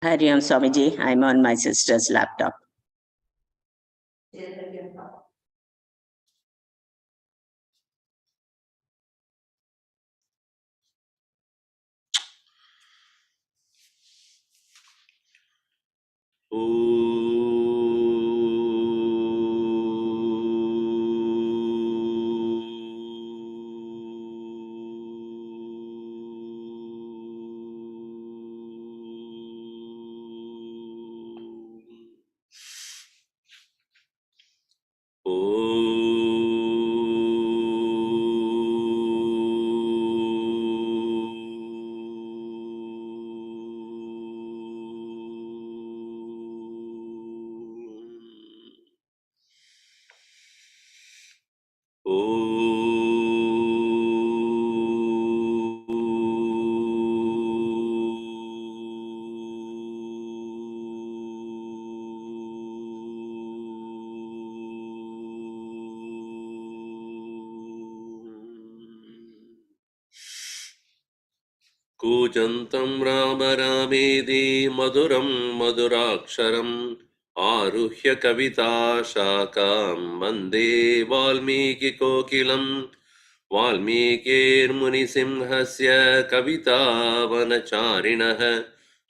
Hari Om Swamiji, I'm on my sister's laptop. कूजन्तं Ram रामेति मधुरं मधुराक्षरम् आरुह्य कविता शाखां वन्दे वाल्मीकिकोकिलम् वाल्मीकिर्मुनिसिंहस्य कवितावनचारिणः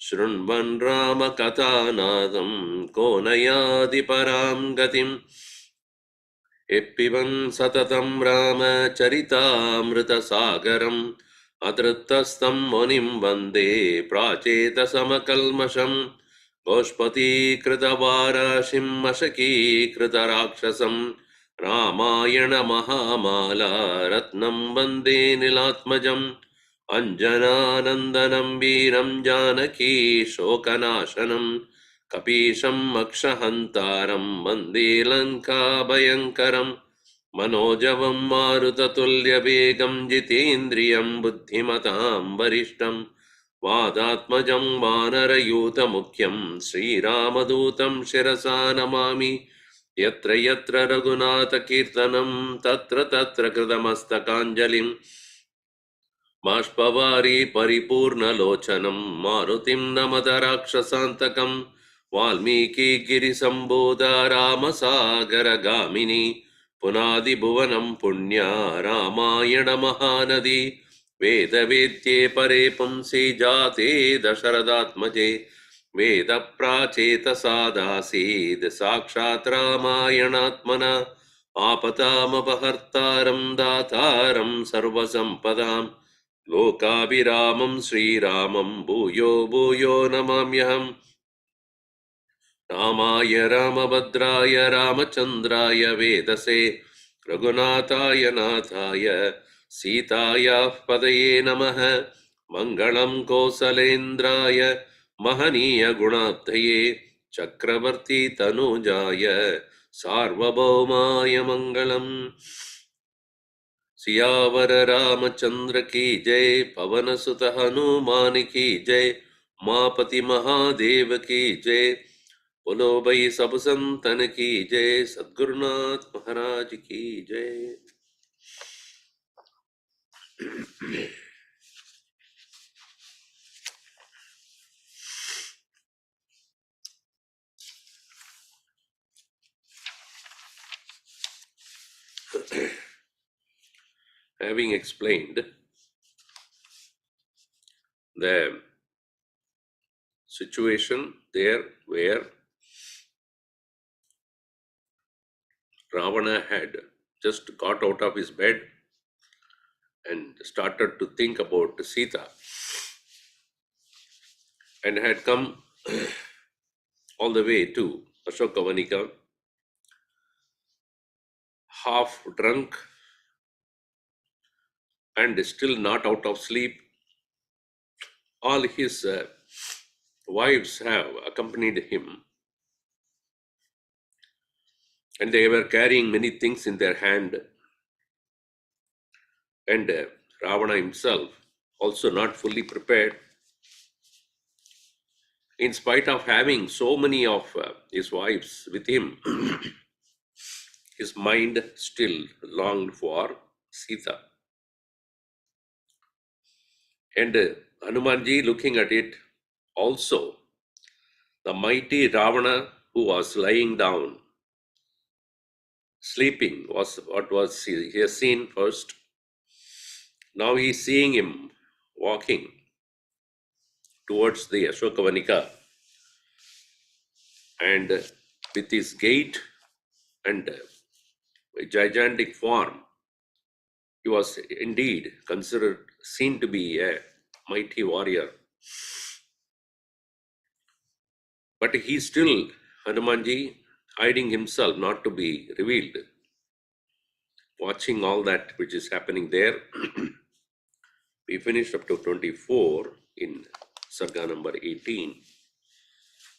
शृण्वन् रामकथानादं को नयाति परां गतिम् एप्पिबन् सततं रामचरितामृतसागरम् अतृप्तस्तं मुनिं वन्दे प्राचेतसमकल्मषम् गोष्पतीकृतवाराशिं मशकीकृतराक्षसं रामायणमहामाला रत्नं वन्दे नीलात्मजम् अञ्जनानन्दनं वीरं जानकी शोकनाशनम् कपीशं मक्षहन्तारं वन्दे लङ्काभयङ्करम् मनोजवं मारुततुल्यवेगं जितेन्द्रियं बुद्धिमतां वरिष्ठं वादात्मजं वानरयूथमुख्यं श्रीरामदूतं शिरसा नमामि यत्र यत्र रघुनाथकीर्तनं तत्र तत्र कृतमस्तकाञ्जलिं बाष्पवारी परिपूर्णलोचनं मारुतिं नमत राक्षसान्तकं वाल्मीकिगिरिसम्भूता रामसागरगामिनी पुनादिभुवनं पुण्या रामायणमहानदी वेदवेद्ये परे पुंसि जाते दशरथात्मजे वेदप्राचेतसादासीद् साक्षात् रामायणात्मना आपतामपहर्तारं दातारं सर्वसम्पदां लोकाभिरामं श्रीरामं भूयो भूयो नमाम्यहम् रामाय रामभद्राय रामचन्द्राय वेदसे रघुनाथाय नाथाय सीतायाः पदये नमः मङ्गलं कौसलेन्द्राय महनीय गुणाब्धये चक्रवर्ती तनुजाय सार्वभौमाय मङ्गलम्। सियावर रामचंद्र की जय, पवन सुत हनुमान की जय, उमापति महादेव की जय, बोलो भाई सब संतन की जय, सद्गुरुनाथ महाराज की जय। Having explained the situation there where Ravana had just got out of his bed and started to think about Sita and had come all the way to Ashokavanika, half drunk and still not out of sleep. All his wives have accompanied him, and they were carrying many things in their hand. And Ravana himself, also not fully prepared, in spite of having so many of his wives with him, his mind still longed for Sita. And Hanumanji, looking at it, also the mighty Ravana, who was lying down, sleeping, was what was he has seen first. Now he's seeing him walking towards the Ashokavanika, and with his gait and a gigantic form, he was indeed considered, seen to be a mighty warrior. But he still, Hanumanji, hiding himself not to be revealed, watching all that which is happening there. We finished up to 24 in Sarga number 18,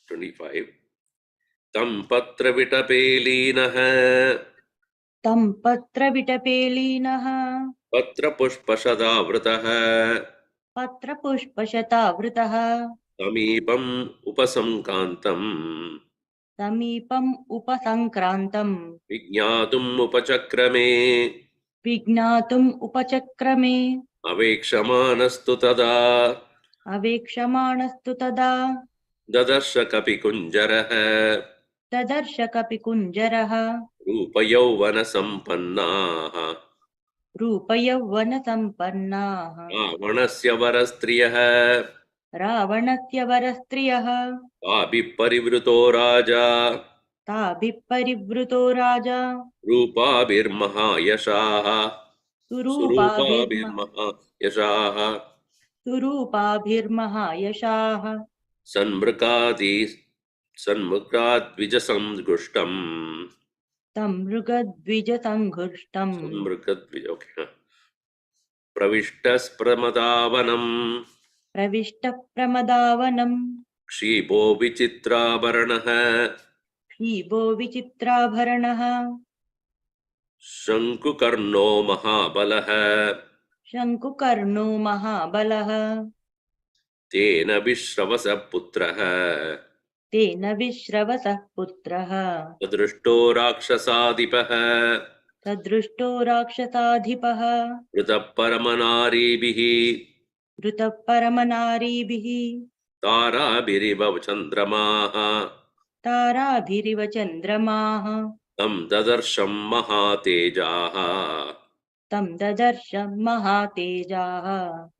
25. Tam patra vitapelinaha तं पत्रविटपेलीनः patra pushpashadavrataha पत्रपुष्पशतावृतः samipam upasamkantam समीपम् उपसङ्क्रान्तम् vijñātum upachakrame विज्ञातुम् उपचक्रमे avekshamaanastu tada अवेक्षमाणस्तु तदा dadarsha kapi kunjaraha ददर्श कपिकुञ्जरः रूपयौवன सम्पन्नाः रूपयौवनसम्पन्नाः रावणस्य वरस्त्रियः रावणस्य वरस्त्रियः ताभिः परिवृतो राजा ताभिः परिवृतो राजा रूपाभिर्महायशाः सुरूपाभिर्महायशाः सुरूपाभिर्महायशाः सन्मृगाद्विजसंघुष्टम् तं मृगद्विजसङ्घुष्टम् okay. प्रविष्टस्प्रमदावनम् प्रविष्टः प्रमदावनम् क्षीपो विचित्राभरणः क्षीपो विचित्राभरणः शङ्कुकर्णो महाबलः शङ्कुकर्णो महाबलः तेन विश्रवसः पुत्रः तेन विश्रवसः पुत्रः दृष्टो राक्षसाधिपः तदृष्टो राक्षसाधिपः वृतः परमनारीभिः वृतः परमनारीभिः ताराभिरिव चन्द्रमाः ताराभिरिव चन्द्रमाः तं ददर्शं महातेजाः तं ददर्श महातेजाः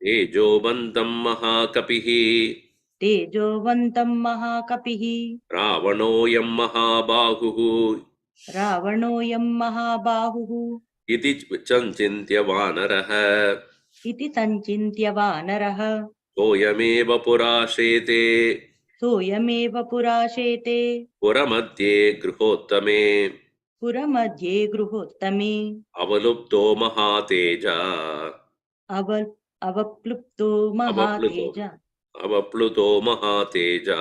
तेजोवन्तं महाकपिः तेजोवन्तं महाकपिः रावणोऽयं महाबाहुः रावणोऽयं महाबाहुः इति चिन्त्य वानरः इति सञ्चिन्त्य वानरः सोऽयमेव पुराशेते सोऽयमेव पुराशेते पुरमध्ये गृहोत्तमे पुरमध्ये गृहोत्तमे अवलुप्तो महातेजा अवप्लुप्तो महातेज अवप्लुतो महातेजा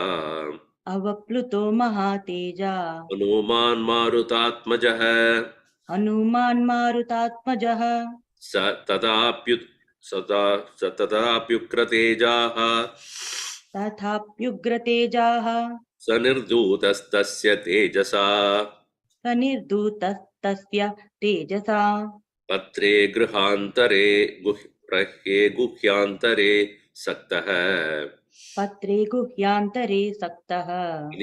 अवप्लुतो महातेजा हनुमान् मारुतात्मजः हनुमान् मारुतात्मजः स तथाप्युग्रतेजाः तथाप्युग्रतेजाः स निर्धूतस्तस्य तेजसा सनिर्धूतस्तस्य तेजसा पत्रे गृहान्तरे गुह्यांतरे सक्तः पत्रे गुह्यान्तरे सक्तः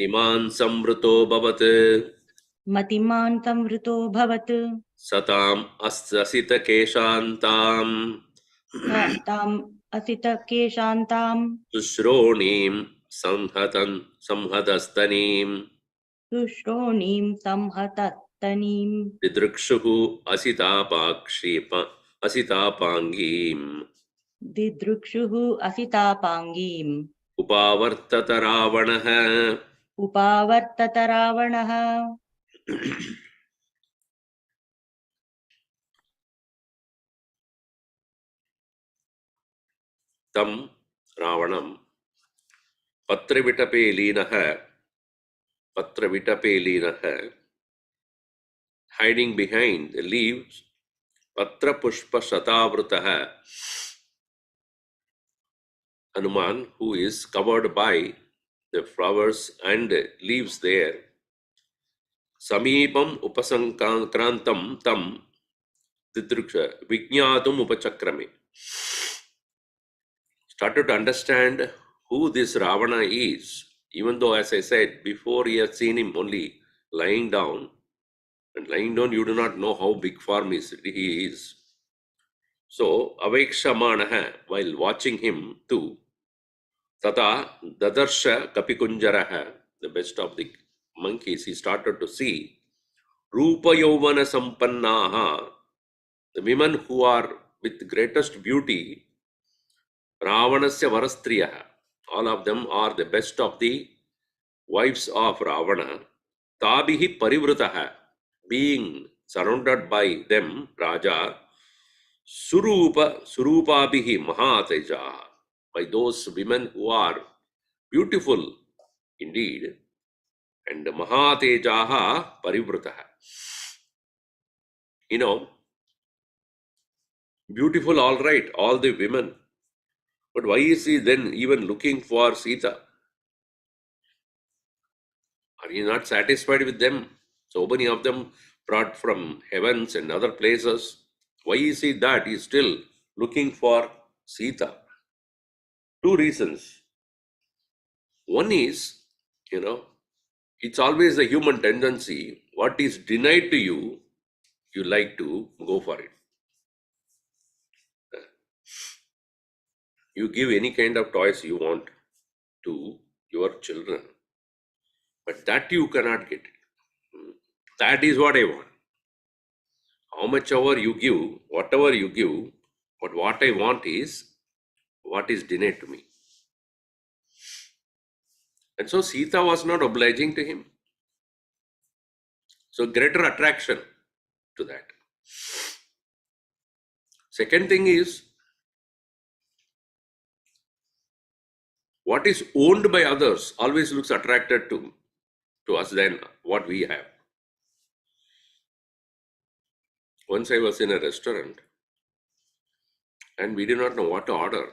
इमान् संवृतोऽभवत् मतिमान् संवृतो भवत् सताम् असितकेशान्ताम् ताम् असितकेशान्ताम् शुश्रोणीं संहतस्तनीं शुश्रोणीं संहतस्तनीं दिदृक्षुः असितापाङ्गीम् दिदृक्षुः असितापाङ्गीम् उपावर्तत रावणः उपावर्तत रावणः तं रावणं पत्रविटपे लीनः hiding behind the leaves patra pushpa shatavritah. Hanuman, who is covered by the flowers and leaves there. Samipam upasankrantam tam didruksha vijñātum upachakrame. Started to understand who this Ravana is, even though, as I said, before he had seen him only lying down, and lying down you do not know how big form he is. So, avekshamanaha, while watching him too, tata dadarsha kapikunjaraha, the best of the monkeys, he started to see rupa yovana sampannaha, the women who are with greatest beauty, Ravanasya varastriyaha, all of them are the best of the wives of Ravana. Tabihi parivrataha, being surrounded by them, Raja, Surupabhihi Mahatejaha, by those women who are beautiful indeed, and Mahatejaha Parivrataha. You know, beautiful, all right, all the women. But why is he then even looking for Sita? Are you not satisfied with them? So many of them brought from heavens and other places. Why is he that? He is still looking for Sita. Two reasons. One is, it's always a human tendency. What is denied to you, you like to go for it. You give any kind of toys you want to your children, but that you cannot get. That is what I want. How much ever you give, whatever you give, but what I want is what is denied to me. And so Sita was not obliging to him. So greater attraction to that. Second thing is, what is owned by others always looks attracted to us than what we have. Once I was in a restaurant and we did not know what to order.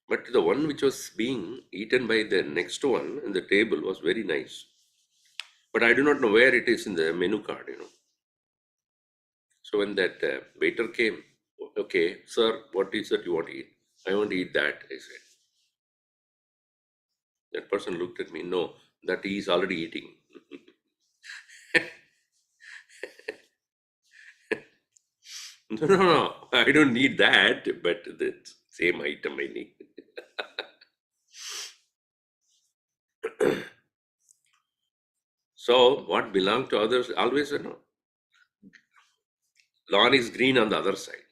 But the one which was being eaten by the next one in the table was very nice. But I do not know where it is in the menu card, So when that waiter came, okay, sir, what is that you want to eat? I want to eat that, I said. That person looked at me, no, that he is already eating. No, I don't need that, but the same item I need. So what belongs to others, always, lawn is green on the other side.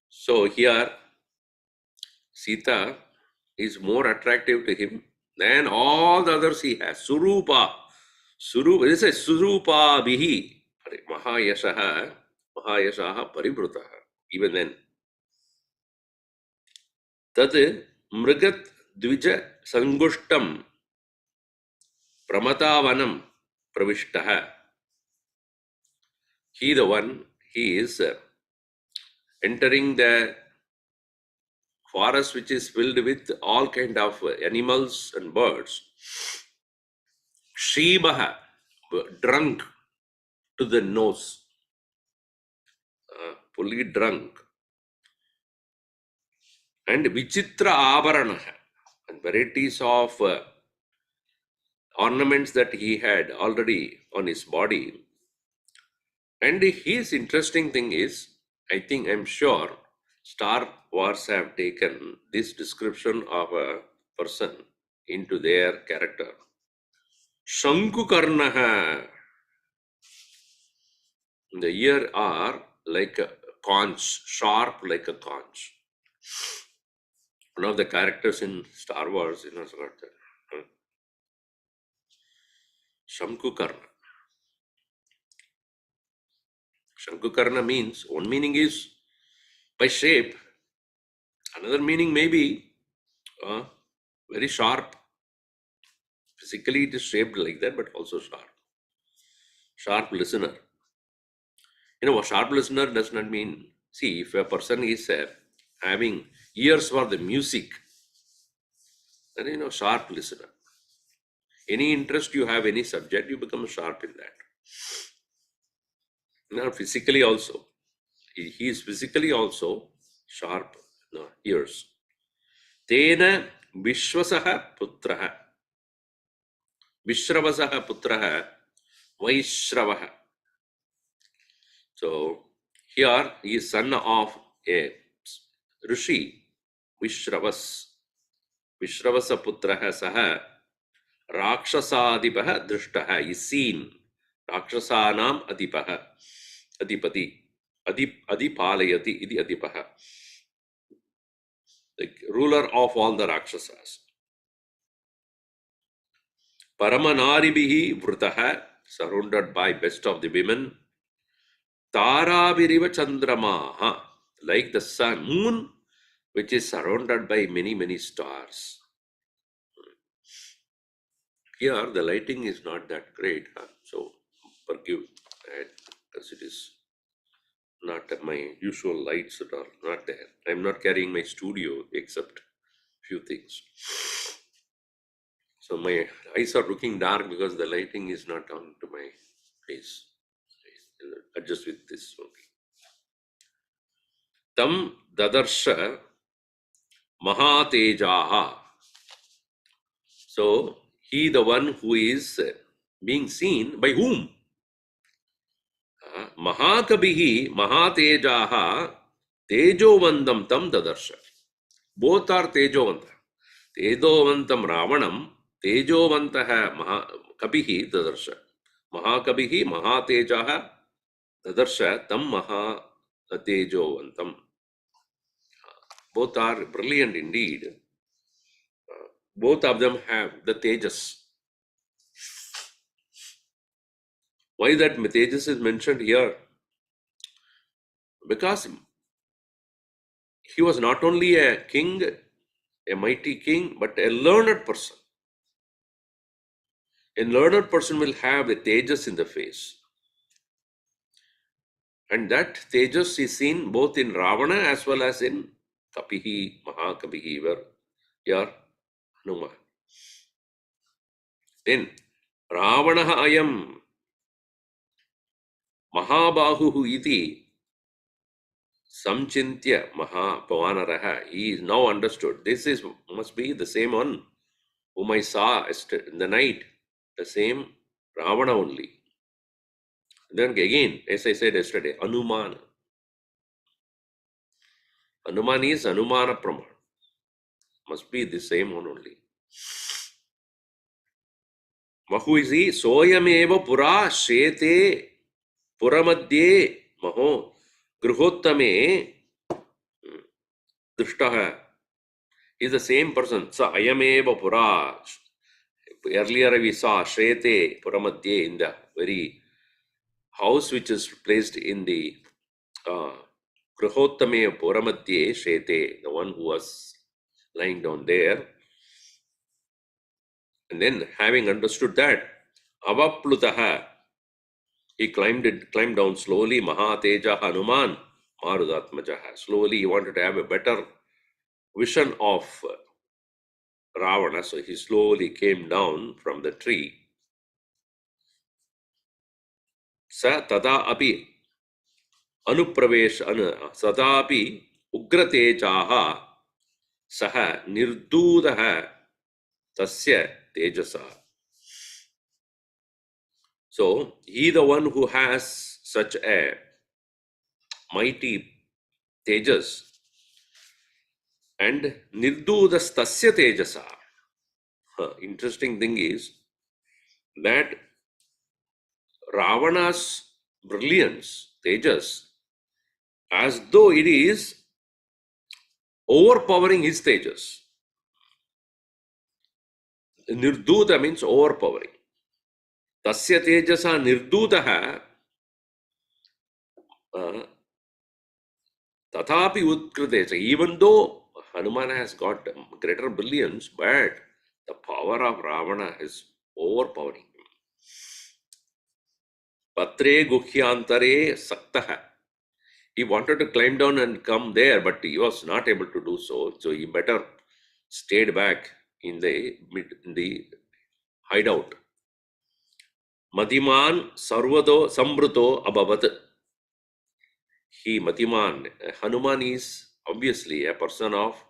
So here, Sita is more attractive to him than all the others he has. Surupa, this is Surupa Bihi, Mahayashaha Parivrutaha. Even then, Tat Mrigat Dvija Sangushtam Pramatavanam Pravishtaha. He is entering the forest which is filled with all kind of animals and birds. Shibaha, drunk to the nose, fully drunk. And Vichitra Avaranaha, and varieties of ornaments that he had already on his body. And his interesting thing is, I'm sure Star Wars have taken this description of a person into their character. Shankukarnaha. The ear are like a conch, sharp like a conch. One of the characters in Star Wars, Shankukarna. Shankukarna means, one meaning is by shape, another meaning may be very sharp. Physically it is shaped like that, but also sharp. Sharp listener. A sharp listener does not mean, see, if a person is having ears for the music, And sharp listener. Any interest you have, any subject, you become sharp in that. Now, physically also. He is physically also sharp. Ears. Tena Vishwasaha Putraha. Vishwavasaha Putraha Vaishravaha. So, here he is son of a Rishi, Vishravas. Vishravasa Putraha Saha Rakshasadipaha Drishtaha is seen. Rakshasanam Adipaha. Adipati. Adipalayati idi Adipaha. The ruler of all the Rakshasas. Paramanaribihi Vrutaha, surrounded by best of the women. Tarabiriva Chandramaha, like the sun, moon, which is surrounded by many, many stars. Here, the lighting is not that great, so forgive, because it is not my usual lights that are not there. I'm not carrying my studio except few things. So my eyes are looking dark because the lighting is not on to my face. I'll adjust with this only. Tam dadarsha mahatejaha. So he, the one who is being seen by whom? Mahakabihi mahatejaha tejovandam tam dadarsha. Both are tejovanta. Tejovantam Ravanam, tejovantaha kabihi dadarsha. Mahakabihi mahatejaha dadarsha tam mahatejovantam. Both are brilliant indeed. Both of them have the tejas. Why that tejas is mentioned here? Because he was not only a king, a mighty king, but a learned person. A learned person will have a tejas in the face. And that tejas is seen both in Ravana as well as in Kapihi, Mahakapihi, where here Hanuman. Then Ravanaha ayam Mahabahuhu iti samchintya Mahapavanaraha. He is now understood. This must be the same one whom I saw in the night. The same Ravana only. Then again, as I said yesterday, Hanuman. Hanuman is Hanumana Praman. Must be the same one only. Who is he? Soyameva pura shete puramadye maho gruhottame dushtaha. He is the same person. Sa ayameva pura. Earlier we saw shete puramadye in the very house which is placed in the gruhottame puramadye shete, the one who was lying down there. And then, having understood that, avaplutaha, he climbed down slowly. Mahateja Hanuman Marudatmajaha. Slowly, he wanted to have a better vision of Ravana, so he slowly came down from the tree. Sa tada api anupravesh sada api ugratejaha saha nirdudaha tasya tejasa. So, he the one who has such a mighty tejas, and nirdudas tasya tejasa. Interesting thing is that Ravana's brilliance, tejas, as though it is overpowering his tejas. Nirduta means overpowering. Tasya tejasa nirdutaha tatapi utkrateja. Even though Hanuman has got greater brilliance, but the power of Ravana is overpowering him. Patre guhyantare saktaha. He wanted to climb down and come there, but he was not able to do so. So he better stayed back in the hideout. Matiman sarvado sambruto abhavat. He, Matiman, Hanuman is obviously a person of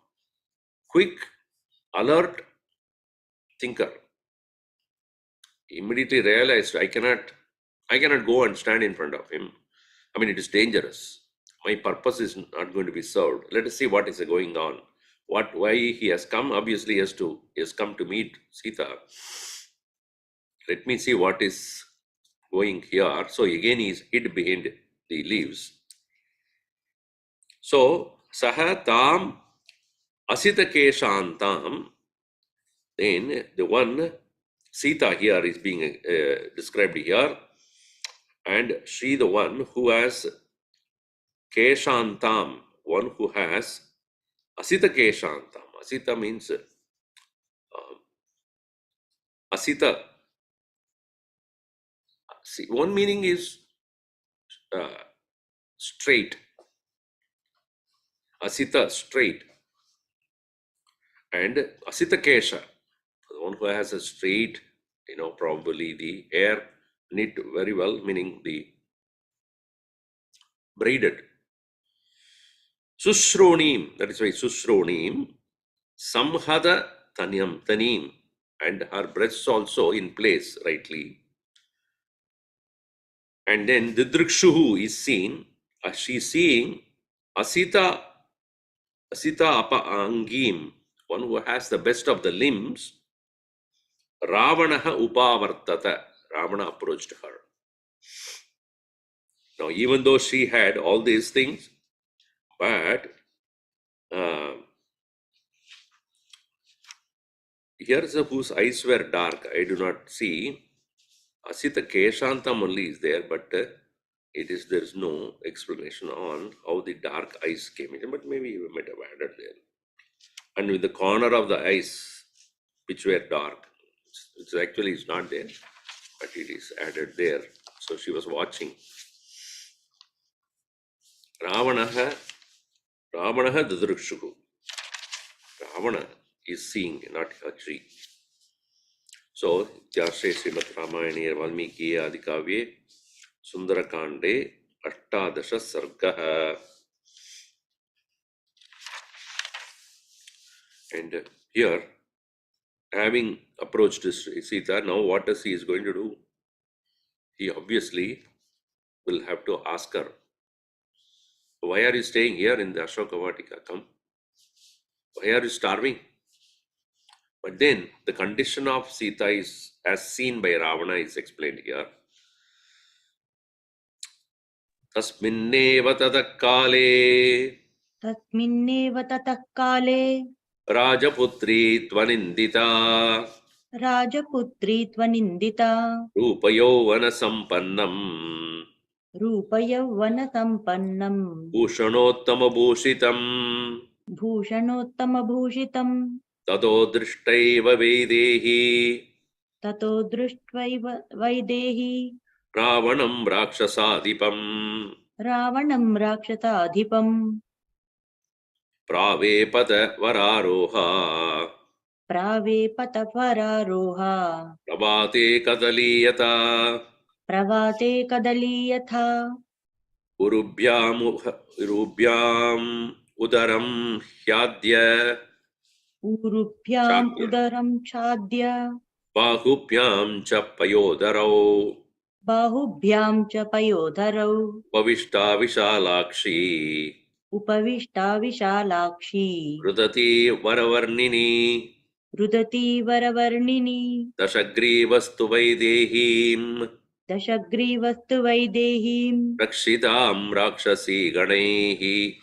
quick, alert thinker. He immediately realized, I cannot go and stand in front of him. I mean, it is dangerous. My purpose is not going to be served. Let us see what is going on. Why he has come? Obviously, he has come to meet Sita. Let me see what is going here. So again, he is hid behind the leaves. So, saha tam asita keshantam. Then the one Sita here is being described here, and she, the one who has keshantam, one who has asita keshantam. Asita means asita. See, one meaning is straight. Asita, straight. And asita kesha, the one who has a straight, probably the hair knit very well, meaning the braided. Sushronim, that is why Sushronim, Samhada Tanim, and her breasts also in place rightly. And then Didrikshuhu is seen, she is seeing Asita Apa Angim, one who has the best of the limbs. Ravanaha Upavartata, Ravana approached her. Now, even though she had all these things, but here's whose eyes were dark, I do not see. Asita Keshantam only is there, but there is no explanation on how the dark eyes came in, but maybe you might have added there. And with the corner of the eyes, which were dark, it's actually is not there, but it is added there. So she was watching. Ravanaha Dudrukshuhu. Ravana is seeing, not she. So, Tyashe Srimad Ramayane Valmiki Adikavye Sundarakande Ashtadasha Sarga. And here, having approached Sita, now what does he is going to do? He obviously will have to ask her, why are you staying here in the Ashoka Vatika? Come. Why are you starving? But then the condition of Sita is, as seen by Ravana, is explained here. Tasminneva tadakale Tasminneva tatah kale Rajaputri tvanindita Rajaputri tvanindita Rupayovana sampannam Rupayavana sampannam Bhushanottama bhushitam Bhushanottama bhushitam Tato drishtaiva vedehi Tato drustvaiva vaidehi Ravanam rakshasadipam Ravanam rakshataadhipam Pravepata vararoha Pravepatavararoha Prabhate kadaliyata Pravate kadaliyatha Urubhyam udaram hyadya Urubhyam Chadya udaram chadya Bahubhyam cha payodarau Bahubhyam cha payodharau Pavishta vishalakshi Upavishta vishalakshi Rudati varavarnini Rudati varavarnini Dashagrivastu vaidehim Dashagrivastu vaidehim Rakshitam rakshasi ganaihi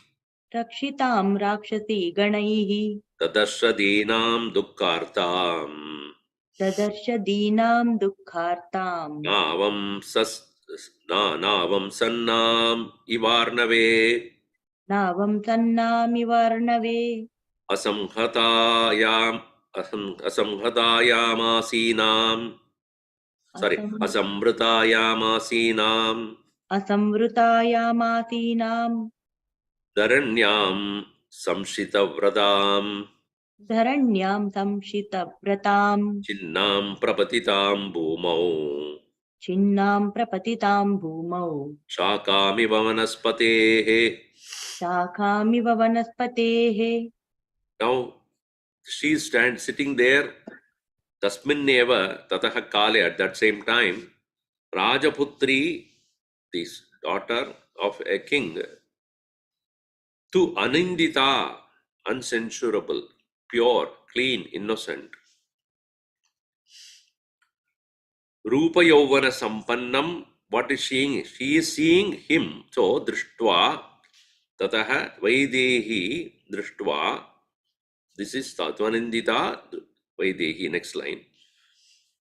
Rakshitam rakshasi ganaihi Tadashadinam dukkartam Tadarsha dinam dukkhartam Navam sannam ivarnave Navam sannami varnave asamhatayamasīnām Asamvrutayamasīnam dharanyām samshitavradām धरण्यां संशितव्रतां Chinnam prapatitam bhumau छिन्नां प्रपतितां भूमौ Shakamiva vanaspatehe. शाखामिव वनस्पतेः Now she stands sitting there. Tasminneva tataha kale, at that same time, Rajaputri, this daughter of a king, to Anindita, uncensurable, pure, clean, innocent. Rupa Yauvana Sampannam, what is seeing? She is seeing him. So, Drishtva, Tataha Vaidehi Drishtva, this is Tatvanindita Vaidehi, next line.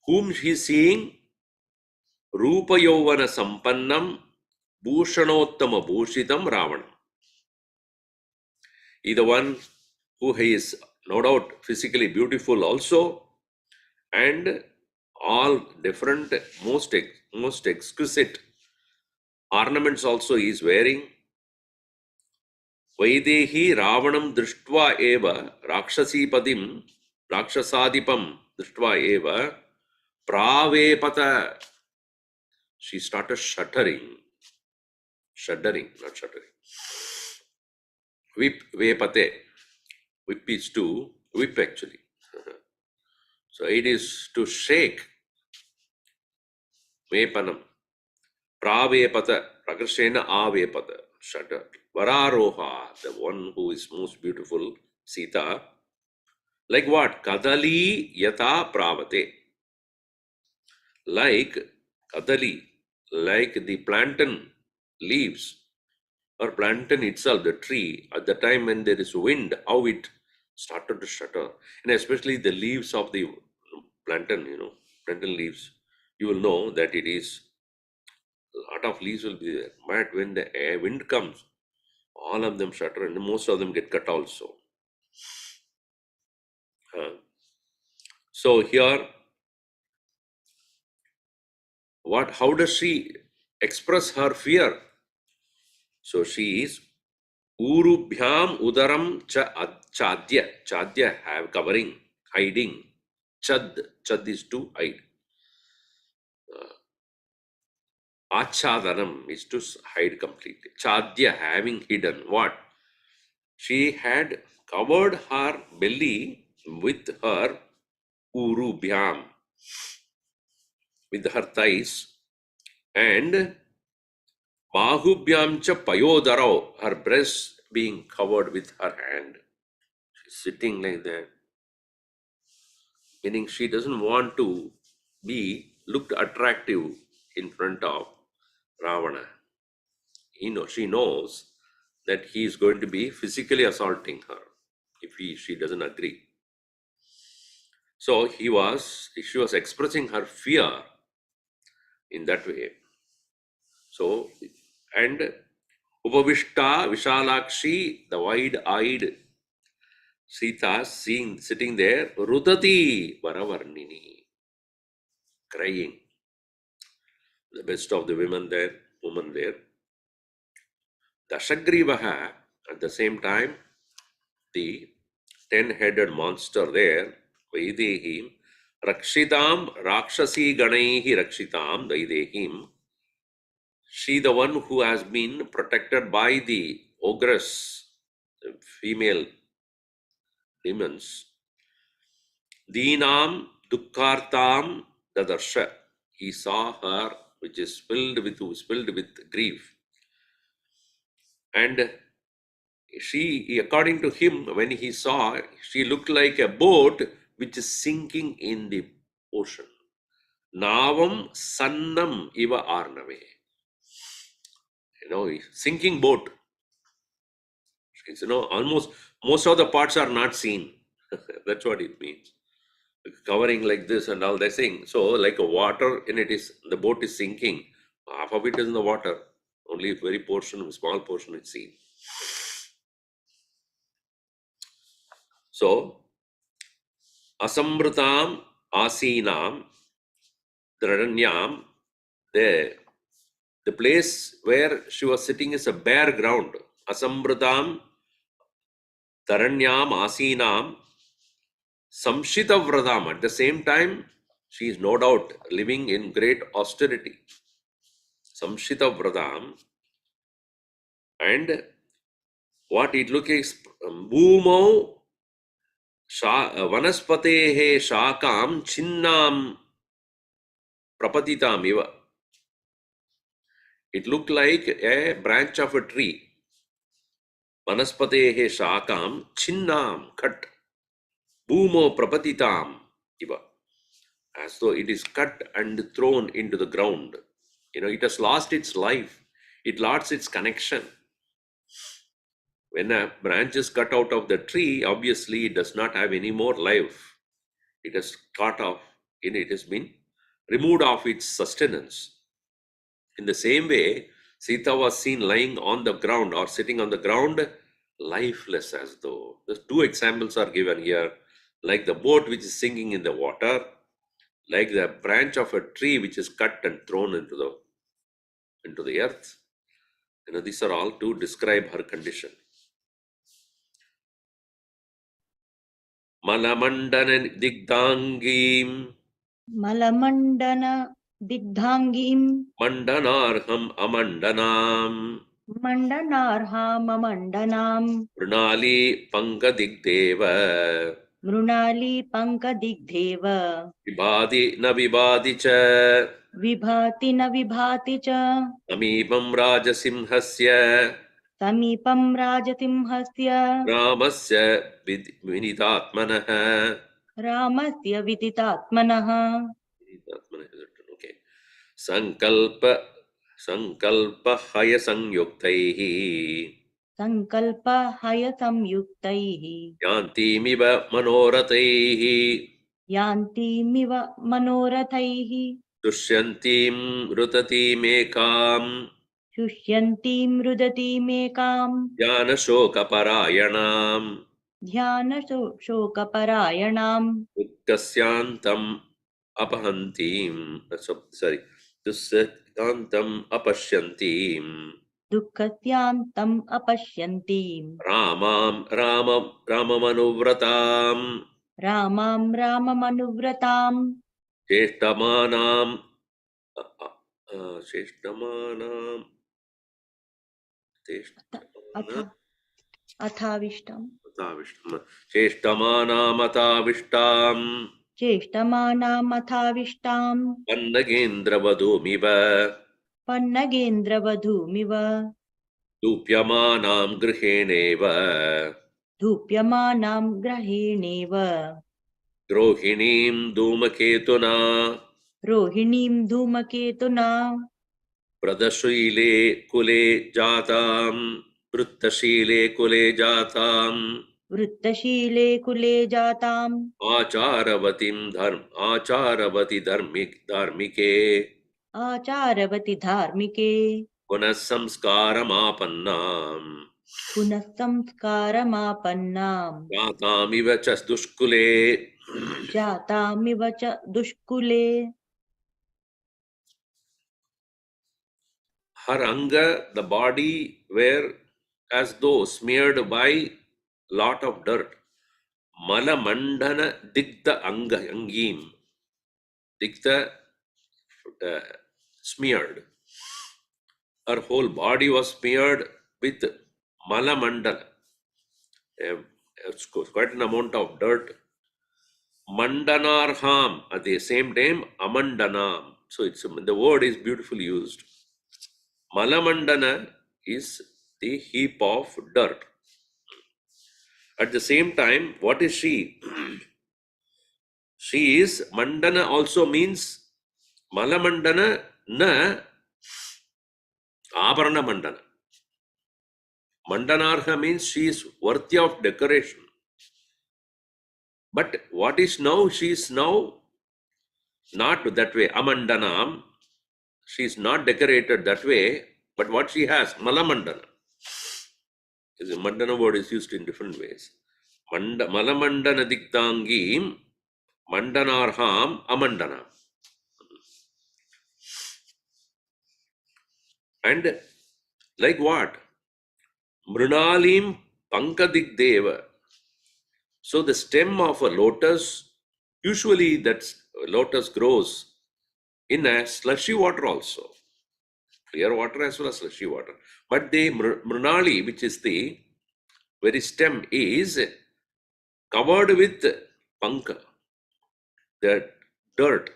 Whom she is seeing? Rupa Yauvana Sampannam, Bhushanottama Bhushitam Ravana. He the one who is no doubt physically beautiful also, and all different, most exquisite ornaments also he is wearing. Vaidehi Ravanam Drishtva eva Rakshasipadim Rakshasadipam Drishtva eva Pravepata. She started shuddering, not shuddering. Vepate. Whip is to whip actually. So it is to shake. Vepanam. Pravepata. Prakarshena avepata. Shudder. Vararoha, the one who is most beautiful, Sita. Like what? Kadali yata pravate. Like kadali, like the plantain leaves, or plantain itself, the tree, at the time when there is wind, how it started to shudder. And especially the leaves of the plantain, plantain leaves, you will know that it is, a lot of leaves will be there. But when the wind comes, all of them shudder and most of them get cut also. So here, how does she express her fear? So she is Urubhyam Udaram Chadya. Chadya have covering, hiding. Chad is to hide. Achadanam is to hide completely. Chadya having hidden. What? She had covered her belly with her Urubhyam, with her thighs, and Bahubhyam cha Payodarao, her breast being covered with her hand. She's sitting like that, meaning she doesn't want to be looked attractive in front of Ravana. She knows that he is going to be physically assaulting her if she doesn't agree. So she was expressing her fear in that way. So, and Upavishta Vishalakshi, the wide-eyed Sita, sitting there, Rudati Varavarnini, crying. The best of the woman there. Dashagrivaha, at the same time, the 10-headed monster there, Vaidehim, Rakshitam Rakshasi Ganaihi Rakshitam Vaidehim. She, the one who has been protected by the ogress, the female demons. Deenam Dukkhartam Dadarsha. He saw her, which is filled with grief. And she, according to him, when he saw, she looked like a boat which is sinking in the ocean. Navam Sannam Iva Arnave. Sinking boat. It's, almost, most of the parts are not seen. That's what it means. Covering like this and all that thing. So, like a water, and the boat is sinking. Half of it is in the water. Only a small portion is seen. So, Asamrutam Asinam Dradanyam, the place where she was sitting is a bare ground. Asamrutam Taranyam Asinam Samshita Vradam. At the same time, she is no doubt living in great austerity. Samshita Vradam. And what it looks is Bhumau Vanaspatehe Shakam Chinnam Prapatitam Iva. It looked like a branch of a tree. Vanaspatehe Shakam Chinnam cut. Bhumo Prapatitam Iva. As though it is cut and thrown into the ground. It has lost its life. It lost its connection. When a branch is cut out of the tree, obviously it does not have any more life. It has cut off, it has been removed of its sustenance. In the same way, Sita was seen lying on the ground or sitting on the ground, lifeless as though. The two examples are given here, like the boat which is sinking in the water, like the branch of a tree which is cut and thrown into the earth. These are all to describe her condition. Malamandana digdangim Malamandana digdhangim mandanarham amandanam mandanarhamamandanam Prunali pangadigdeva mrunali pankadigdeva vibhadi na vibhadi cha vibhati na vibhati cha amipam rajasimhasya samipam rajasimhasya ramasya vinitatmanah. ramasya viditatmanah Okay. Sankalpa haya sangyuktaihi sankalpa haya samyuktaihi yantimiva manorataihi yantimiva manorathaihi dushyantim rutatimekam शुष्यन्तीं रुदतीमेकां jnana shokaparayanam ध्यानशोकपरायणां dukkasyantam apahantim. Sorry. Dukkasyantam apashyantim. दुःखस्यान्तम् अपश्यन्तीं Ramamanovratam Rama राममनुव्रतां Cheshtamanam अथ अथाविष्टम् Cheshtamanamatavistam चेष्टमानामथाविष्टां Pannagendravadumiva पन्नगेन्द्रवधूमिव Dupyamanam griheneva धूप्यमानां ग्रहेणेव Drohinim dhumaketuna रोहिणीं धूमकेतुना Pradashile kule jatam Vrittashile kule jatam वृत्तशीले कुले जातां Acharavati dharmike आचारवति धार्मिके Punas samskaramapannam पुनः संस्कारमापन्नां Yatamiva chas dushkule. जातामिव च दुष्कुले Her anga, the body, were as though smeared by lot of dirt. Malamandana digda angim. Digda smeared. Her whole body was smeared with malamandana. It's quite an amount of dirt. Mandanarham at the same time amandanam. So the word is beautifully used. Malamandana is the heap of dirt. At the same time, what is she? She is Mandana also means Malamandana na Abarana Mandana. Mandanarha means she is worthy of decoration. But what is now? She is now not that way. Amandanam. She is not decorated that way. But what she has? Malamandana. The Mandana word is used in different ways. Malamandana diktangim Mandanarham Amandana. And like what? Mrunalim Pankadigdeva. So the stem of a lotus, usually that lotus grows in a slushy water also, clear water as well as slushy water. But the mrunali, which is the very stem, is covered with panka, the dirt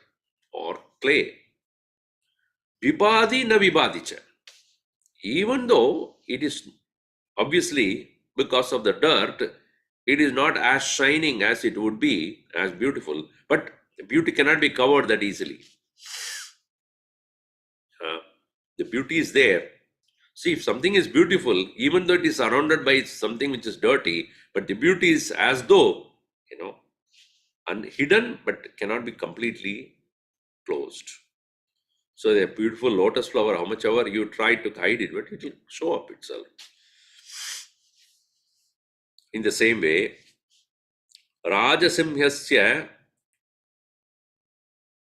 or clay. Vibadi na vibadicha. Even though it is obviously because of the dirt, it is not as shining as it would be, as beautiful, but the beauty cannot be covered that easily. The beauty is there. See, if something is beautiful, even though it is surrounded by something which is dirty, but the beauty is as though, hidden, but cannot be completely closed. So the beautiful lotus flower, how much ever you try to hide it, but it will show up itself. In the same way, Rajasimhasya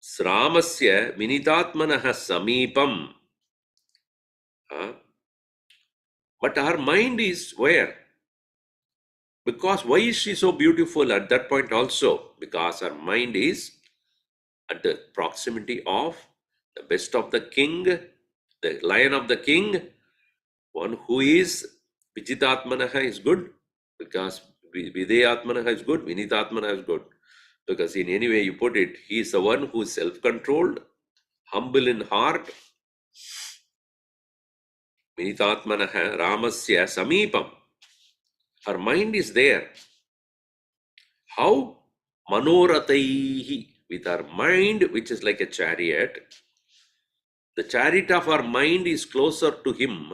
Sramasya Vinitatmanaha Samipam. But her mind is where? Because why is she so beautiful at that point also? Because her mind is at the proximity of the best of the king, the lion of the king, one who is Vijitatmanaha is good, because Videyatmanaha is good, Vinitatmanaha is good. Because in any way you put it, he is the one who is self-controlled, humble in heart. Vinitatmanaha Ramasya Samipam. Her mind is there. How? Manorataihi. With her mind, which is like a chariot, the chariot of her mind is closer to him.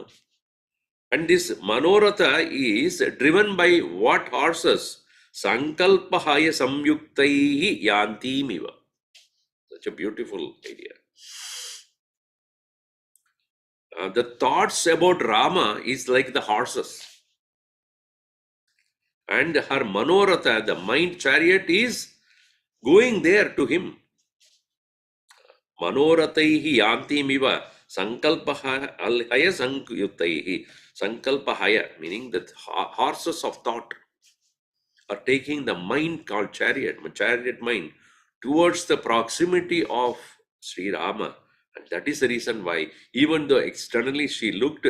And this Manoratha is driven by what horses? Sankalpahaya samyuktaihi yantimiva. Such a beautiful idea. The thoughts about Rama is like the horses. And her Manoratha, the mind chariot, is going there to him. Manorataihi yantimiva sankalpahaya sankyuktaihi. Sankalpahaya, meaning that horses of thought are taking the mind called chariot mind, towards the proximity of Sri Rama. And that is the reason why, even though externally she looked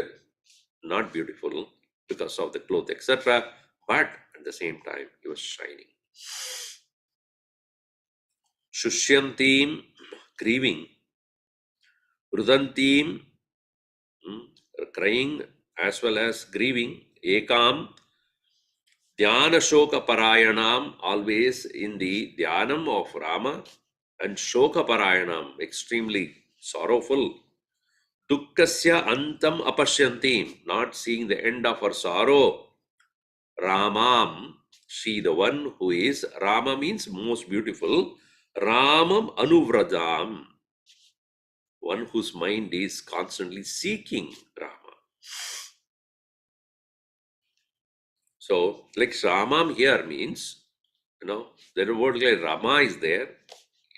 not beautiful because of the cloth, etc., but at the same time, he was shining. Shushyantim, grieving. Rudantim, crying as well as grieving. Ekam, Dhyana Shoka Parayanam, always in the Dhyanam of Rama. And Shoka Parayanam, extremely sorrowful. Dukkasya Antam Apashyantim, not seeing the end of her sorrow. Ramam, she the one who is, Rama means most beautiful. Ramam Anuvrajam, one whose mind is constantly seeking Rama. So, like Ramam here means, the word like Rama is there,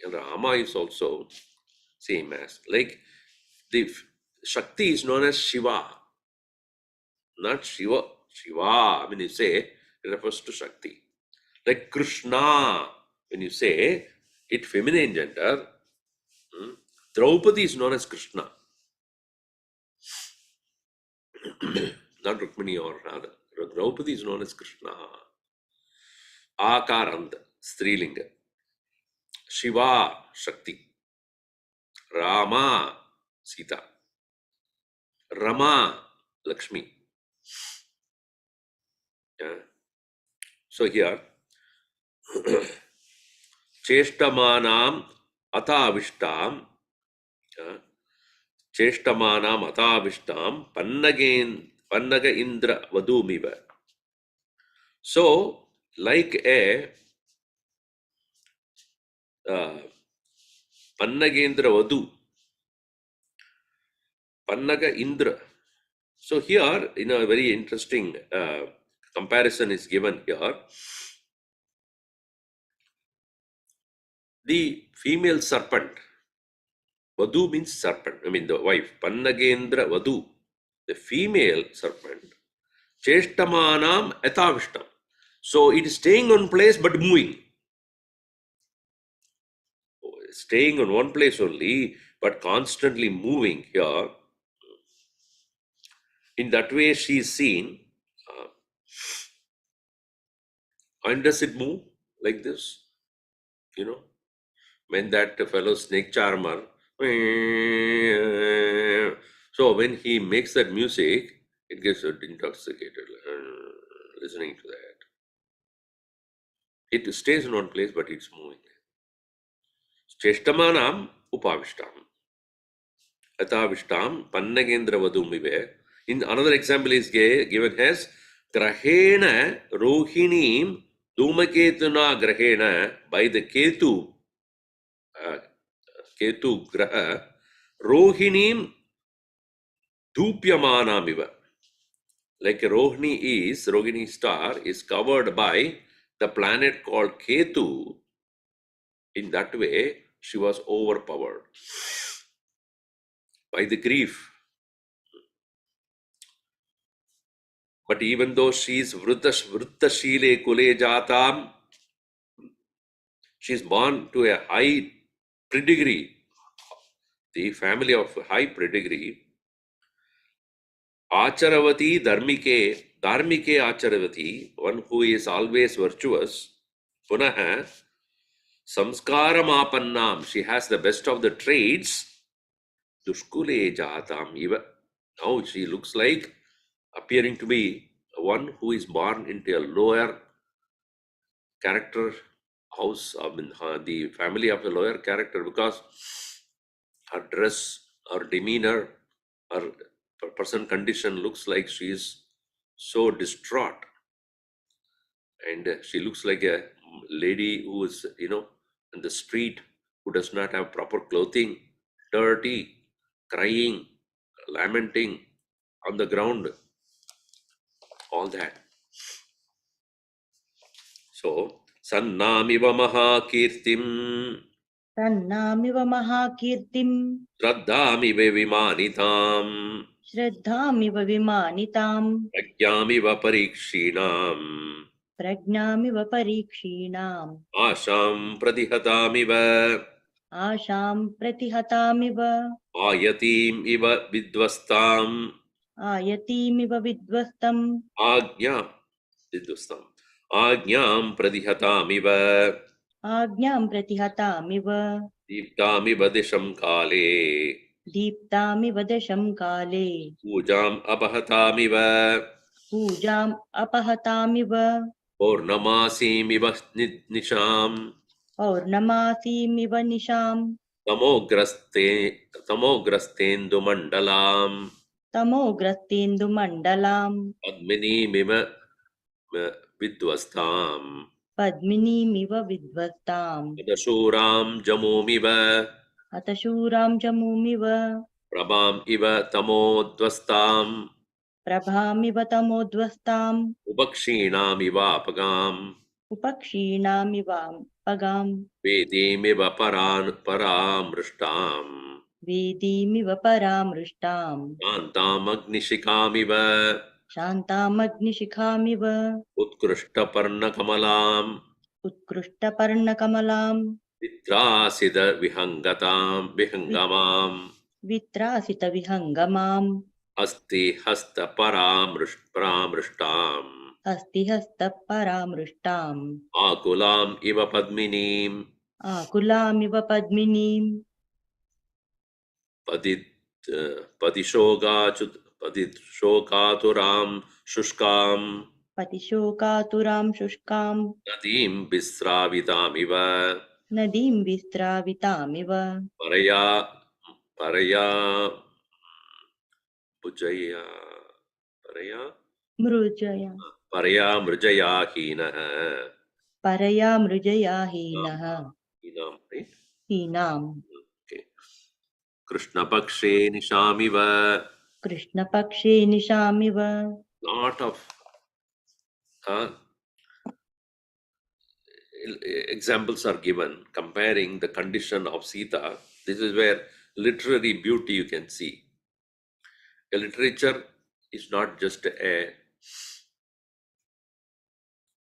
and Rama is also same as, like the Shakti is known as Shiva, not Shiva. Shiva, when you say, it refers to Shakti. Like Krishna, when you say it feminine gender, Draupadi is known as Krishna, not Rukmini or Radha. Draupadi is known as Krishna. Akarand, Strilinga. Shiva, Shakti. Rama, Sita. Rama, Lakshmi. Yeah. So here, Cheshtamanam Atavishtam. Cheshtamanam Atavishtam Pannaga Indra Vadumiva. So, like a Pannagendra Vadu, Pannaga Indra. So here, a very interesting comparison is given here. The female serpent, Vadu means serpent, the wife, Pannagendra Vadu, the female serpent, Cheshtamanam Etavishtam. So it is staying on place but moving. Staying on one place only, but constantly moving here. In that way, she is seen. And does it move like this? You know, when that fellow snake charmer, so when he makes that music, it gets intoxicated listening to that. It stays in one place, but it's moving. Cheshtamanam upavishtam. Atavishtam pannagendra vadumive. In another example is given as grahena rohinim dhumaketuna grahena, by the ketu graha rohinim dhupyamanamiva. Like a Rohini star is covered by the planet called Ketu. In that way, she was overpowered by the grief. But even though she is Vrittashile Kule Jatam, she is born to a high pedigree, the family of high pedigree. Acharavati Dharmike Acharavati, one who is always virtuous. Punaha Samskaramapannam, she has the best of the traits. Dushkule Jatam Iva. Now she looks like appearing to be one who is born into a lower character house, the family of a lower character, because her dress, her demeanor, her person condition looks like she is so distraught. And she looks like a lady who is, in the street, who does not have proper clothing, dirty, crying, lamenting on the ground, all that. So, Sannamiva Mahakirtim, Tannamiva mahakirtim Shraddhamiva Vimanitam, Shraddhamiva vimanitam Pragyamiva Parikshinam, Prajnamiva parikshinam Asham Pradihatamiva, Asham pratihatamiva Ayatim Iva Vidvastam, Ayatimiva vidvastam Agnya Vidvastam, Agyam Pradihatamiva, Ajnam pratihatamiva Deeptamiva Disham Kale, Deeptamiva dasham kale Pujam Apahatamiva, Pujam apahatamiva Purnamasimmiva Nisham, Paurnamasimmiva nisham Tamograstendu Mandalam, Tamograstendu mandalam Padminimiva Vidvastam, Padminimiva vidvastam Adashuram Jamumiva, Atashuram jamumiva Prabham Iva Tamodvastam, Prabhamiva tamodvastam Upakshinam Iva Apagam, Upakshinamiva pagam Vedimiva Paramrishtam, Vedimiva paramrishtam Antam Agnishikamiva, Shantamagnishikhamiva Utkrishtaparnakamalam, Utkrishtaparnakamalam Vitrasida Vihangamam, Vitrasita vihangamam Asti Hasta Paramrishtam, Asti hasta paramrishtam Akulam Iva Padminim, Akulamiva padminim Padishokaturam Shushkam, Patishokaturam shushkam Nadim Bisravitamiva, Nadim vistravitamiva Paraya Pujaya, Paraya Mrujaya Hinaha, Paraya mrujaya hinaha right? Hinam Okay. Krishna Pakshe Nishamiva. Krishna pakshe nishamiva Lot of examples are given comparing the condition of Sita. This is where literary beauty you can see. A literature is not just a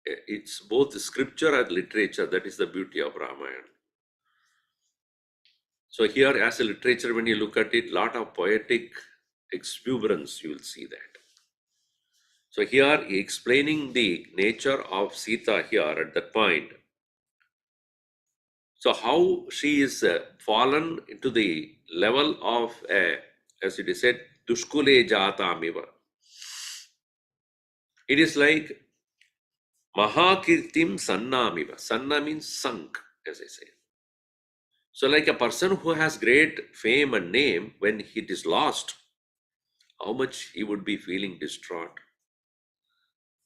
It's both scripture and literature. That is the beauty of Ramayana. So here, as a literature, when you look at it, lot of poetic exuberance, you will see that. So here, explaining the nature of Sita here at that point. So how she is fallen into the level of, as it is said, Dushkule Jatamiva. It is like Mahakirtim Sannamiva. Sanna means sunk, as I say. So like a person who has great fame and name, when it is lost, how much he would be feeling distraught.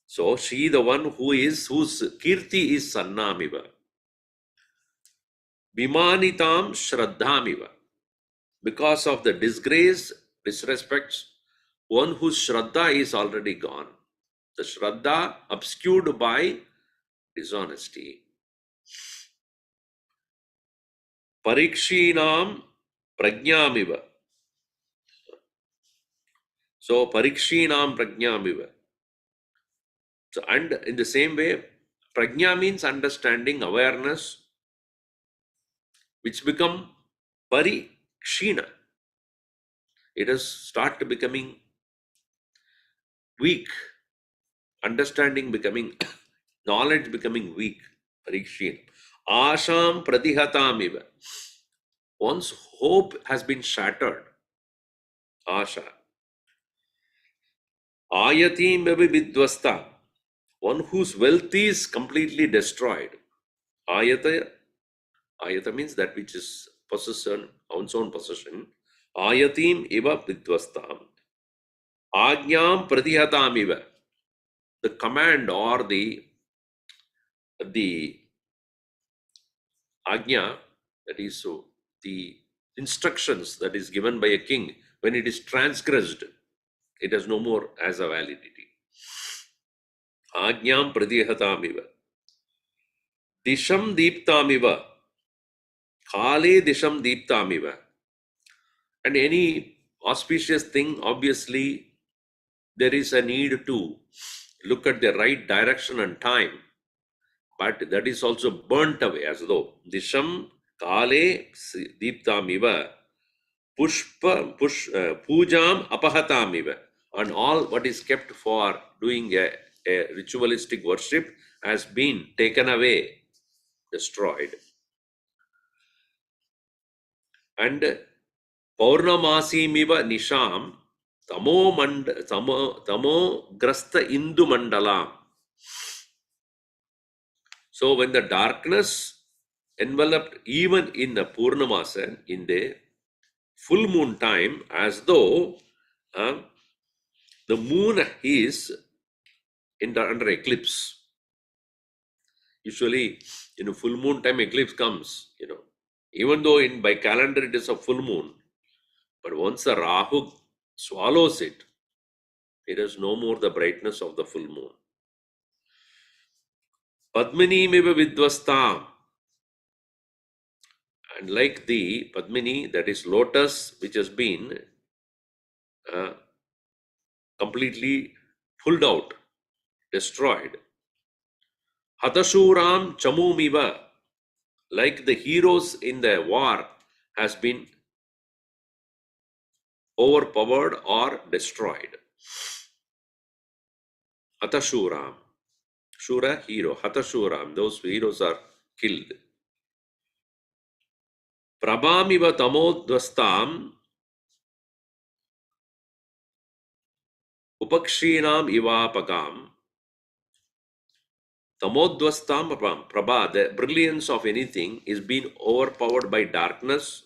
So she, the one whose kirti is Sannamiva. Bimanitam Shraddhamiva. Because of the disgrace, disrespects, one whose Shraddha is already gone. The Shraddha obscured by dishonesty. Parikshinam Prajnamiva. So Parikshinam Prajnamiva. So, and in the same way, Prajna means understanding, awareness, which become Parikshina. It has started becoming weak. Understanding becoming, knowledge becoming weak. Parikshina. Asham Pratihatamiva. One's hope has been shattered. Asha. Ayatim vidvasta. One whose wealth is completely destroyed. Ayata. Ayata means that which is possession, one's own possession. Ayatim iva vidvastam. Ajnam pratihataamiva. The command or the ajna, that is so, the instructions that is given by a king, when it is transgressed, it has no more as a validity. Ajnam pratihataamiva. Disham deeptamiva. Kale disham deeptamiva. And any auspicious thing, obviously, there is a need to look at the right direction and time, but that is also burnt away as though disham kale deeptamiva pujam apahatamiva, and all what is kept for doing a ritualistic worship has been taken away, destroyed. And Paurnamasi-miva nisham tamo grasta indu mandalam. So when the darkness enveloped even in the Purnamasa, in the full moon time, as though the moon is under eclipse. Usually, full moon time eclipse comes, even though by calendar it is a full moon, but once the Rahu swallows it, it has no more the brightness of the full moon. Padmini miva vidvastam. And like the Padmini, that is lotus, which has been completely pulled out, destroyed. Hatashuram chamumiva, like the heroes in the war, has been overpowered or destroyed. Hatashuram. Shura, hero. Hatashuram, those heroes are killed. Prabhamiva tamodvastam upakshinam ivapagam. Tamodvastam prabha, the brilliance of anything is being overpowered by darkness,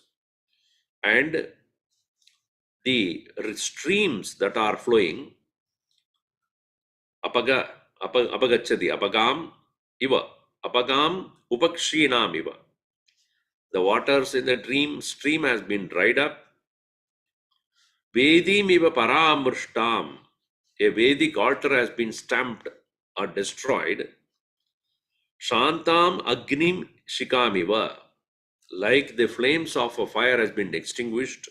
and the streams that are flowing, apagachati, apagam iva, apagam upakshinam iva. The waters in the stream has been dried up. Vedim iva paramrishtam, a Vedic altar has been stamped or destroyed. Shantam agnim shikamiva, like the flames of a fire has been extinguished.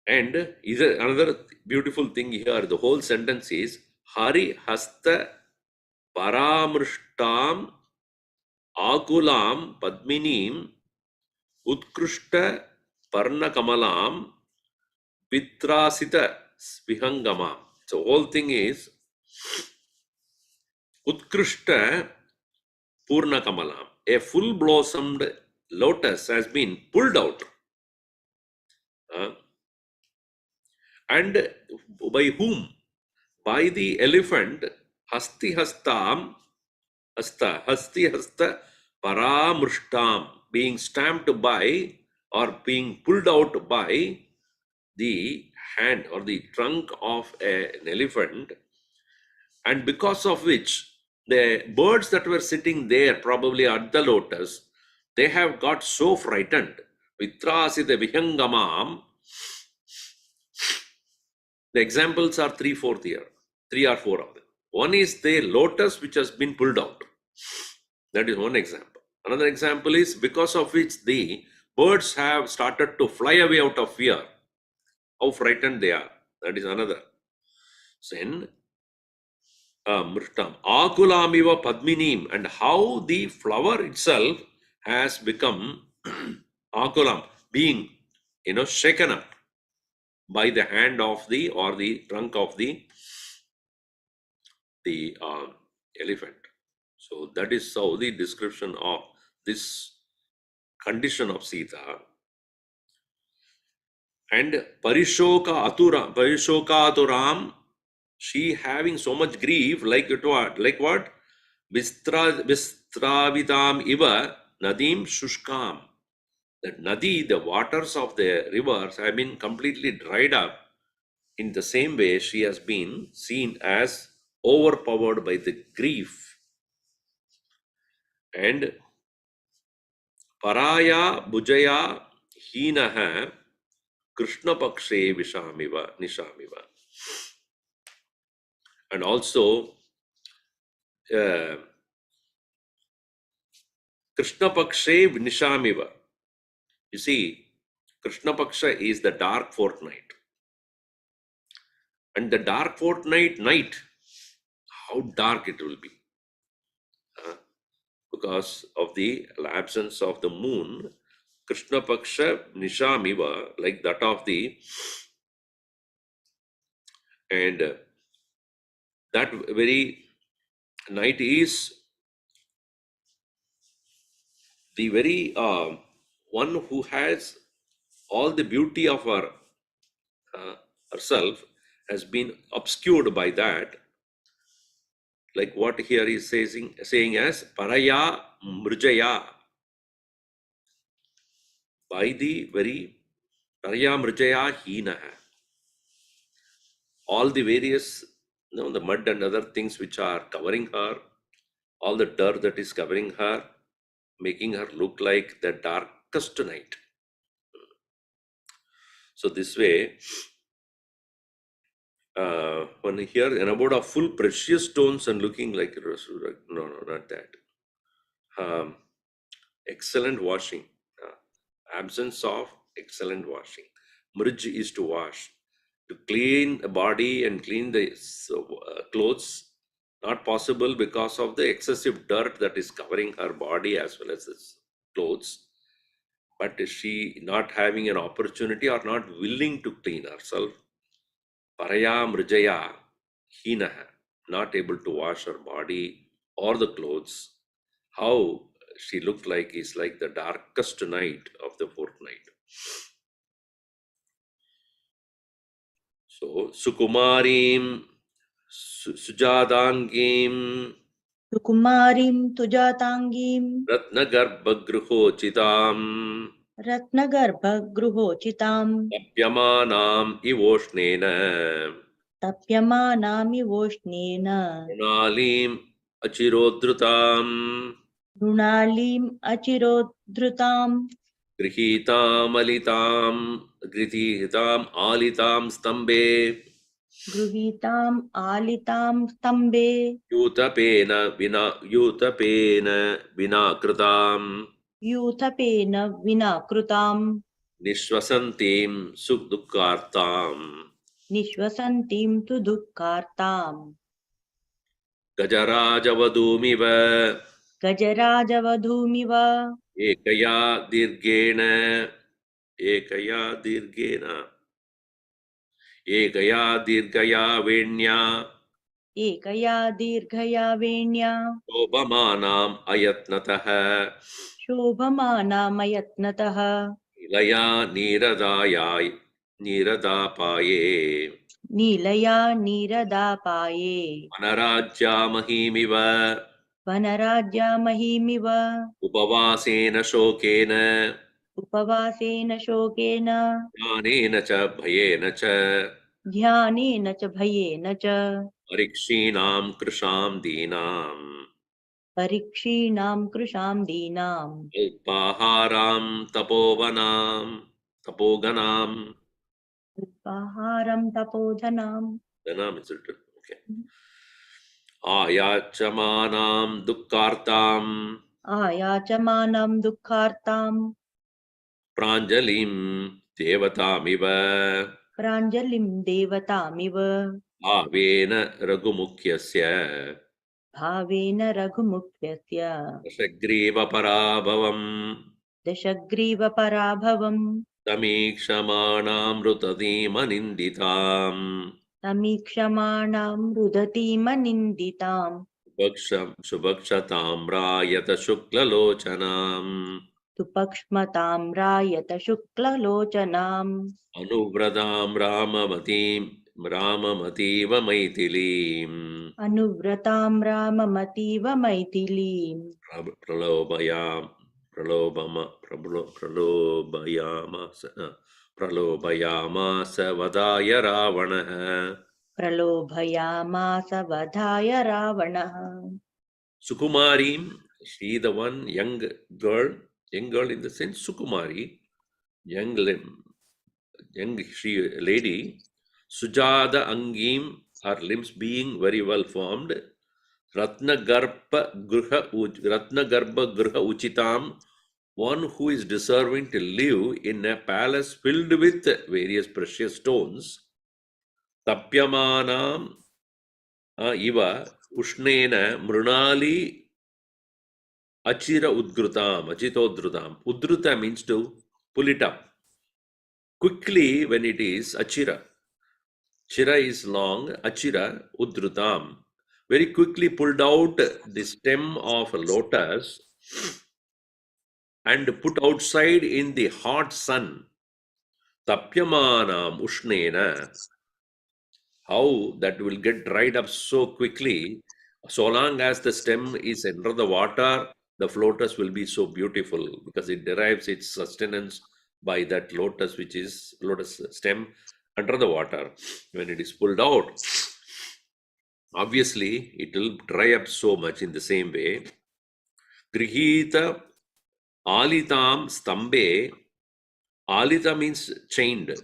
And is another beautiful thing here, the whole sentence is Hari Hasta paramrishtam akulam padminim utkrishta parnakamalam vitrasita vihangama. So whole thing is utkrishta purnakamalam. A full blossomed lotus has been pulled out. And by whom? By the elephant Hasti Hasta Paramrishtam, being stamped by or being pulled out by the hand or the trunk of an elephant, and because of which the birds that were sitting there probably at the lotus, they have got so frightened. Vitrasita Vihangamam. The examples are 3 or 4 of them. One is the lotus which has been pulled out. That is one example. Another example is because of which the birds have started to fly away out of fear. How frightened they are. That is another. Then, Mrtam, Akulamiva Padminim, and how the flower itself has become Akulam, being, shaken up by the hand of the or the trunk of the elephant. So that is how the description of this condition of Sita. And Parishoka Aturam, she having so much grief, like what? Vistravitam iva nadim shushkam. That Nadi, the waters of the rivers have been completely dried up. In the same way, she has been seen as overpowered by the grief. And Paraya Bhujaya Hinaha Krishna Pakshe Nishamiva. And also Krishna Pakshe Nishamiva. You see, Krishna Paksha is the dark fortnight. And the dark fortnight night, how dark it will be. Because of the absence of the moon, Krishna Paksha Nishamiva, like that of the, and that very night is the very one who has all the beauty of herself has been obscured by that. Like what here is saying as Paraya Mrujaya, by the very Paraya Mrujaya Hinaha. All the various, the mud and other things which are covering her, all the dirt that is covering her, making her look like the darkest night. So this way, when here an abode of full precious stones and looking like no, not that. Excellent washing, absence of excellent washing. Mrij is to wash, to clean the body and clean the clothes. Not possible because of the excessive dirt that is covering her body as well as his clothes. But she not having an opportunity or not willing to clean herself. Paraya Mrujaya Hinaha, not able to wash her body or the clothes. How she looked like is like the darkest night of the fortnight. So Sukumarim Sujadangim Sukumarim Tujatangim Ratnagarbhagruhochitam Ratnagarbhagruhochitam Tapyamanam Ivoshnena Tapyamanami Voshnena Runalim Achirodrutam Runalim Achirodrutam Grihitam Alitam Stambe Gruhitam Alitam Stambe Yutapena Vinakritam Yuthapena Vinakrutam Nishwasantim Sukdukartam. Nishwasantim tu Dukkartam. Gajarajavadumiva गजराजवधूमिव ekaya dirgena ekaya dirgena ekaya dirgaya venya एकया दीर्घया वेण्या शोभमानां ayatnatah शोभमानामयत्नतः ilaya niradaapaye नीलया नीरदापाये anarajyamahimiva वनराज्यामहीमिव upavasena shokena उपवासेन शोकेन ज्ञानेन च भयेन च ध्यानेन च भयेन च परीक्षीणां कृशां दीनाम् परीक्षीणां कृशां दीनाम् अल्पाहारां तपोगनाम् अल्पाहारं तपोधनाम् धनाम् is written. Okay. आयाचमानां दुःखार्ताम् आयाचमानं दुःखार्तां प्राञ्जलिं देवतामिव प्राञ्जलिं देवतामिव भावेन रघुमुख्यस्य भावेन रघुमुख्यस्य दशग्रीवपराभवम् दशग्रीवपराभवम् समीक्षमाणामृतधीमनिन्दिताम् समीक्षमाणां रुदतीमनिन्दिताम् शुभक्षताम्रायत शुक्ललोचनाम् सुपक्ष्मतां रायत शुक्ललोचनाम् अनुव्रतां राममतीव मैथिलीम् अनुव्रतां राममतीव मैथिलीम् प्रलोभयामास वदाय रावणः प्रलोभयामास वधाय रावणः Sukumarim, she the one young girl in the sense Sukumari, young she lady, Sujada Angim, her limbs being very well formed, Ratnagarbha Gruha Uchitam, one who is deserving to live in a palace filled with various precious stones, Tapyamanam Iva Ushnena Mrunali Achira Achitodrutam. Udruta means to pull it up. Quickly when it is Achira. Chira is long, Achira, Udrutam. Very quickly pulled out the stem of a lotus and put outside in the hot sun. Tapyamanam Ushnena. How that will get dried up so quickly. So long as the stem is under the water, the lotus will be so beautiful because it derives its sustenance by that lotus, which is lotus stem under the water. When it is pulled out, obviously it will dry up so much. In the same way, Grihita Alitam Stambe. Alita means chained.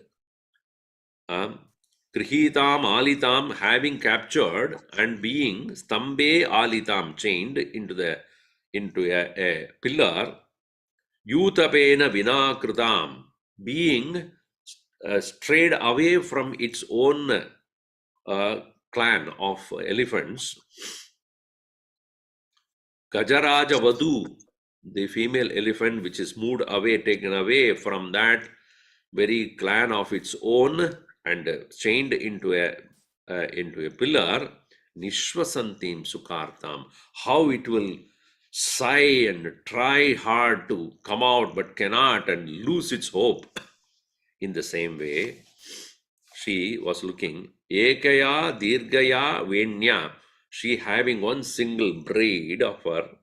Krihitam alitam, having captured, and being stambe alitam, chained into a pillar. Yutapena vinakrutam, being strayed away from its own clan of elephants. Gajaraja Vadu, the female elephant which is moved away, taken away from that very clan of its own and chained into a pillar, Nishwasantim Sukartam, how it will sigh and try hard to come out but cannot and lose its hope. In the same way, she was looking, Ekaya Dirgaya Venya, she having one single braid of her,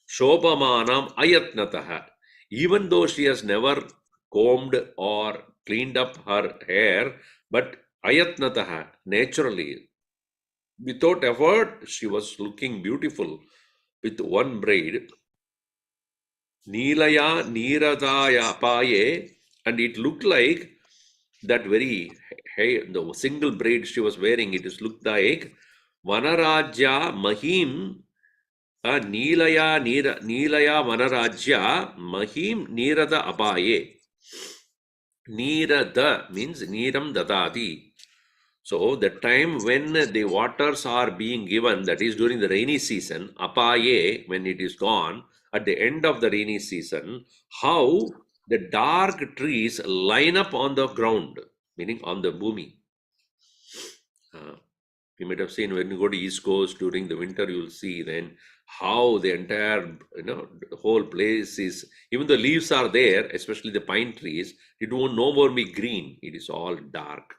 Shobhamanam Ayatnataha, even though she has never combed or cleaned up her hair, but Ayatnataha, naturally, without effort, she was looking beautiful with one braid. Nilaya Niradaya Paye, and it looked like that very the single braid she was wearing, it is looked like Vanarajya Mahim Nilaya Vanarajya Mahim Nirada Apaye. Nirada means Niram Dadadi. So the time when the waters are being given, that is during the rainy season, apaye, when it is gone, at the end of the rainy season, how the dark trees line up on the ground, meaning on the bhumi. You might have seen when you go to East Coast during the winter, you'll see then how the entire, the whole place is, even the leaves are there, especially the pine trees, it won't no more be green. It is all dark.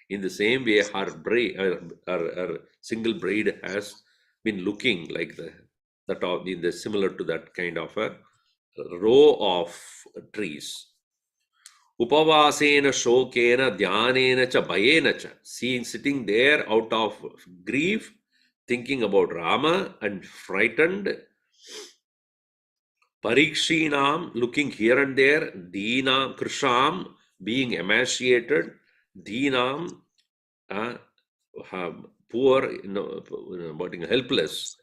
In the same way, her single braid has been looking like the similar to that kind of a row of trees. Upavasena shokena dhyanena cha bhayena cha. Seeing sitting there out of grief, thinking about Rama and frightened. Parikshinam, looking here and there. Deenam, Krisham, being emaciated. Deenam, poor, helpless.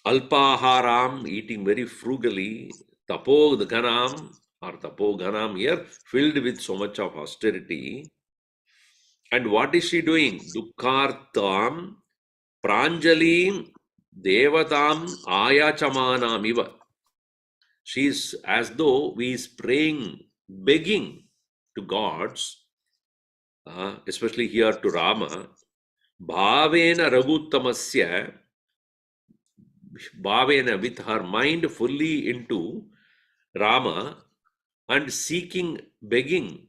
Alpaharam, eating very frugally. Tapodganam, or Tapoganam here, filled with so much of austerity. And what is she doing? Dukkartam, Pranjalim, Devatam, Ayachamanam iva. She is as though we is praying, begging to gods, especially here to Rama. Bhavena Raguttamasya, Bhavena, with her mind fully into Rama, and seeking, begging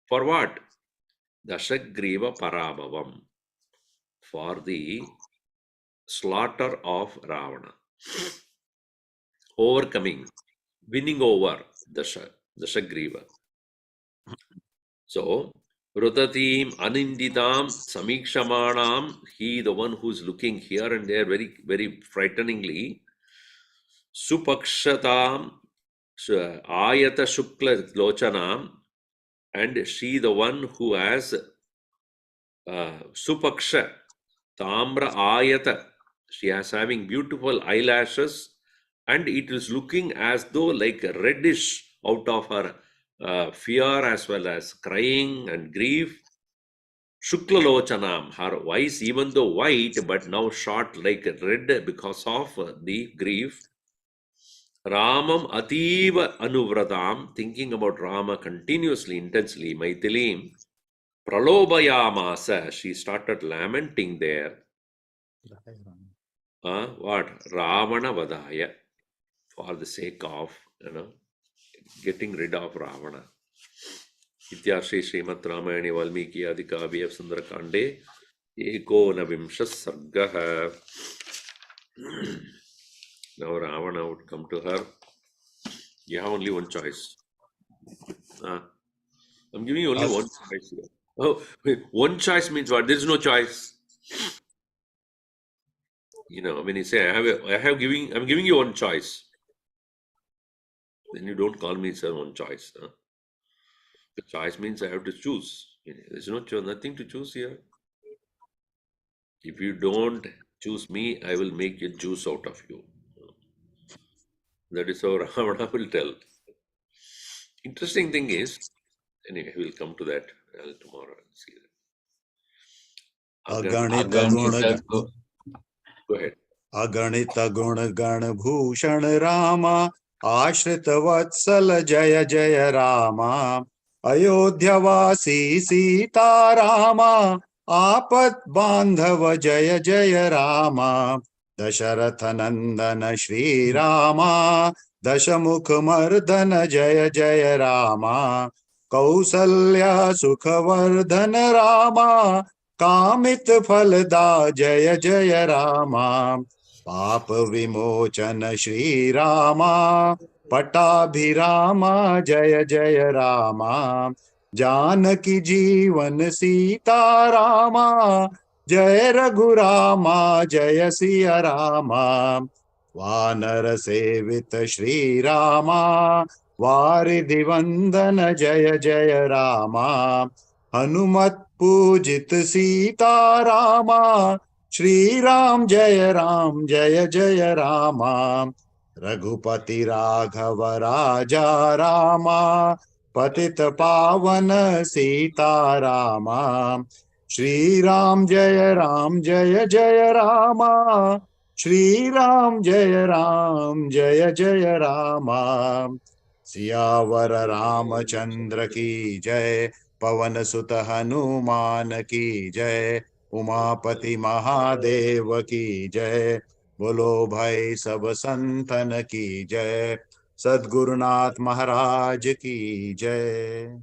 for what? Dashagriva Parabhavam, for the slaughter of Ravana, overcoming, winning over Dashagriva. So, Rutatim Aninditam Samikshamanam, he the one who's looking here and there very, very frighteningly. Supakshatam Ayata Shukla Lochanam, and she the one who has Supaksha Tamra Ayata. She is having beautiful eyelashes, and it is looking as though like reddish out of her fear as well as crying and grief. Shukla Lochanam, her eyes even though white but now short like red because of the grief. Ramam Ativa Anuvratam, thinking about Rama continuously, intensely. Maithilim Pralobayamasa, she started lamenting there. What? Ravana Vadaya, for the sake of, getting rid of Ravana. Ityashri Srimad Ramayani Valmiki Ramayan Sundarakand Sarga. Now Ravana would come to her. You have only one choice. I'm giving you only one choice here. Oh, one choice means what? There's no choice. When you say I'm giving you one choice, then you don't call me sir one choice. The choice means I have to choose. There's nothing to choose here. If you don't choose me, I will make a juice out of you. That is how Ravana will tell. Interesting thing is, anyway, we'll come to that tomorrow. See that. Go ahead. Aganita guna gana bhushan Rama, Ashrita Vatsala Jaya Jaya Rama, Ayodhyavasi Sita Rama, Apat Bandhava Jaya Jaya Rama, Dasharatha Nandana Shri Rama, Dashamukha Mardana Jaya Jaya Rama, Kausalya Sukhavardhana Rama, Kamit Phalda Jaya Jaya Rama, Papa Vimochana Shri Rama, Patabhirama Jaya Jaya Rama, Janaki Jeevan Sita Rama, Jaya Raghurama Jaya Siya Rama, Vanara Sevita Shri Rama, Varidhi Vandana Jaya Jaya Rama, Hanumat Pujit Sita Rama, Shri Ram Jaya Jaya Rama, Raghupati Raghava Raja Rama, Patita Pavana Sita Rama, Shri Ram जय जय रामा, श्री राम जय जय रामा। सियावर रामचंद्र की जय, पवन सुत हनुमान की जय, उमापति महादेव की जय। बोलो भाई सब संतन की जय, सद्गुरुनाथ महाराज की जय।